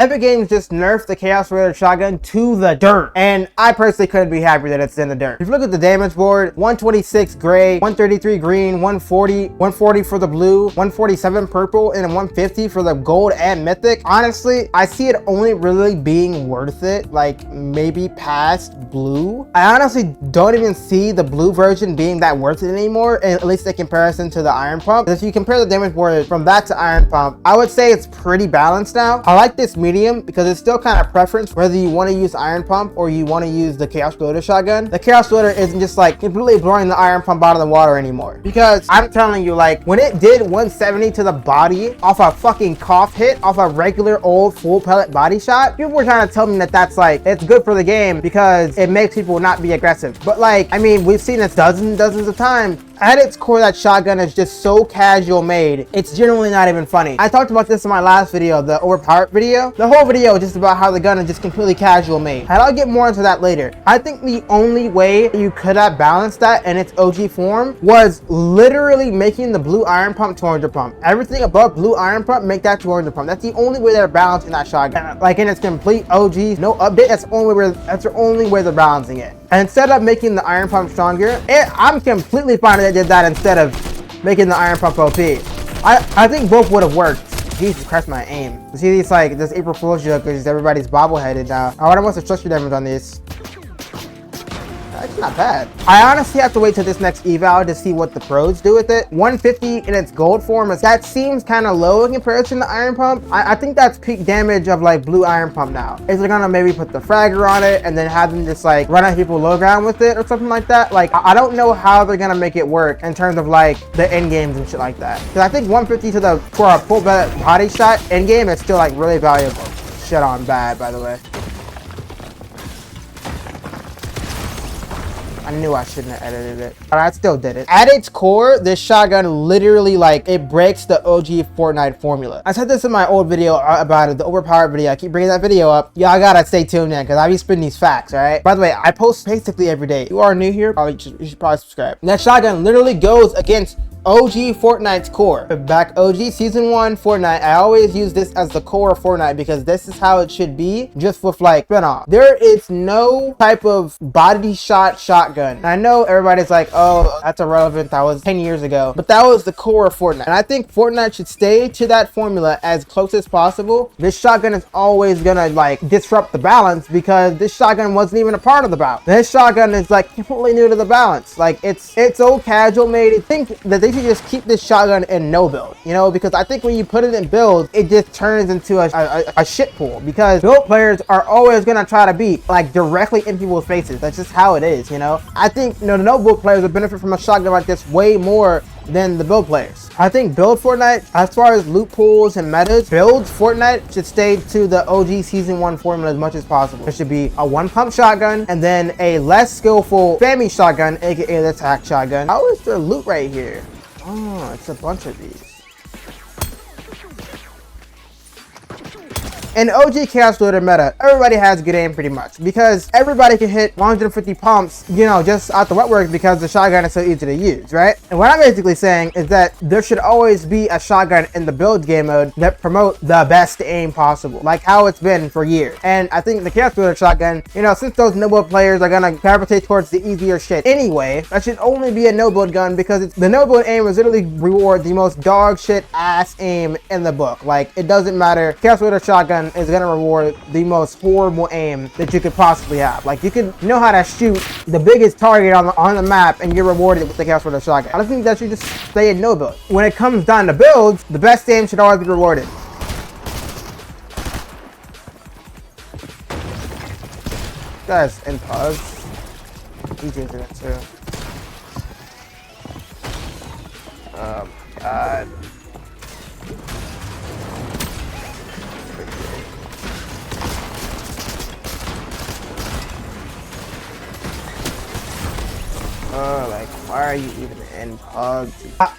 Epic Games just nerfed the Chaos Raider shotgun to the dirt, and I personally couldn't be happy that it's in the dirt. If you look at the damage board, 126 gray, 133 green, 140 for the blue, 147 purple, and 150 for the gold and mythic. Honestly, I see it only really being worth it, like maybe past blue. I honestly don't even see the blue version being that worth it anymore, at least in comparison to the iron pump. If you compare the damage board from that to iron pump, I would say it's pretty balanced now. I like this medium because it's still kind of preference whether you want to use iron pump or you want to use the chaos splitter shotgun. The chaos splitter isn't just like completely blowing the iron pump out of the water anymore, because I'm telling you, like when it did 170 to the body off a fucking cough hit off a regular old full pellet body shot, people were trying to tell me that that's like it's good for the game because it makes people not be aggressive. But like, I mean, we've seen this dozens of times. At its core, that shotgun is just so casual made, it's generally not even funny. I talked about this in my last video, the overpowered video. The whole video is just about how the gun is just completely casual made, and I'll get more into that later. I think the only way you could have balanced that in its OG form was literally making the blue iron pump 200 pump. Everything above blue iron pump, make that 200 pump. That's the only way they're balancing that shotgun. Like in its complete OG, no update, that's the only way they're balancing it. And instead of making the iron pump stronger, I'm completely fine that they did that instead of making the iron pump OP. I think both would have worked. Jesus Christ, my aim. You see these like this April Fool's joke because everybody's bobbleheaded now. I wonder what's the structure damage on these. That's not bad. I honestly have to wait till this next eval to see what the pros do with it. 150 in its gold form, that seems kind of low in comparison to iron pump. I think that's peak damage of like blue iron pump now. Is it gonna maybe put the fragger on it and then have them just like run at people low ground with it or something like that? Like I don't know how they're gonna make it work in terms of like the end games and shit like that. Because I think 150 to the for a full body shot end game is still like really valuable. Shit on bad, by the way. I knew I shouldn't have edited it, but I still did it. At its core, this shotgun literally like it breaks the OG Fortnite formula. I said this in my old video about it, the overpowered video. I keep bringing that video up. Y'all gotta stay tuned in because I be spitting these facts, all right? By the way, I post basically every day. If you are new here, you should probably subscribe. And that shotgun literally goes against OG Fortnite's core. Back OG Season 1 Fortnite, I always use this as the core of Fortnite because this is how it should be, just with like spin-off. There is no type of body shot shotgun. And I know everybody's like, oh, that's irrelevant, that was 10 years ago, but that was the core of Fortnite. And I think Fortnite should stay to that formula as close as possible. This shotgun is always gonna like disrupt the balance because this shotgun wasn't even a part of the balance. This shotgun is like completely new to the balance. Like it's so casual made. I think that they should just keep this shotgun in no build, you know, because I think when you put it in build, it just turns into a shit pool because build players are always gonna try to be like directly in people's faces. That's just how it is, you know. I think the no build players would benefit from a shotgun like this way more than the build players. I think build Fortnite, as far as loot pools and metas, build Fortnite should stay to the OG Season 1 formula as much as possible. There should be a one pump shotgun and then a less skillful spammy shotgun, aka the attack shotgun. How is there loot right here? Oh, it's a bunch of these. In OG Chaos Splitter meta, everybody has good aim pretty much because everybody can hit 150 pumps, you know, just out the wetwork because the shotgun is so easy to use, right? And what I'm basically saying is that there should always be a shotgun in the build game mode that promote the best aim possible, like how it's been for years. And I think the Chaos Splitter shotgun, you know, since those no build players are gonna gravitate towards the easier shit anyway, that should only be a no build gun because the no build aim is literally reward the most dog shit ass aim in the book. Like it doesn't matter. Chaos Splitter shotgun is gonna reward the most horrible aim that you could possibly have. Like you could know how to shoot the biggest target on the map and you're rewarded with the Chaos Splitter shotgun. I don't think that should just stay in no build. When it comes down to builds, the best aim should always be rewarded. Guys, in pause. Easy internet too. Oh my god. Like, why are you even in pug?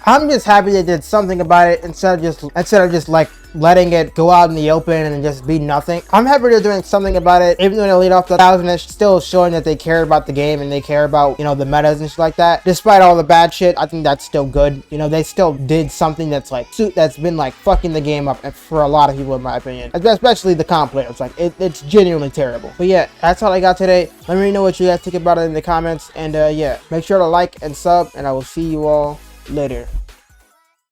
I'm just happy they did something about it instead of just like letting it go out in the open and just be nothing. I'm happy they're doing something about it. Even though they lead off the 1,000, it's still showing that they care about the game and they care about, you know, the metas and shit like that. Despite all the bad shit, I think that's still good. You know, they still did something that's like, that's been like fucking the game up for a lot of people in my opinion. Especially the comp players. Like, it's genuinely terrible. But yeah, that's all I got today. Let me know what you guys think about it in the comments. And yeah, make sure to like and sub, and I will see you all later.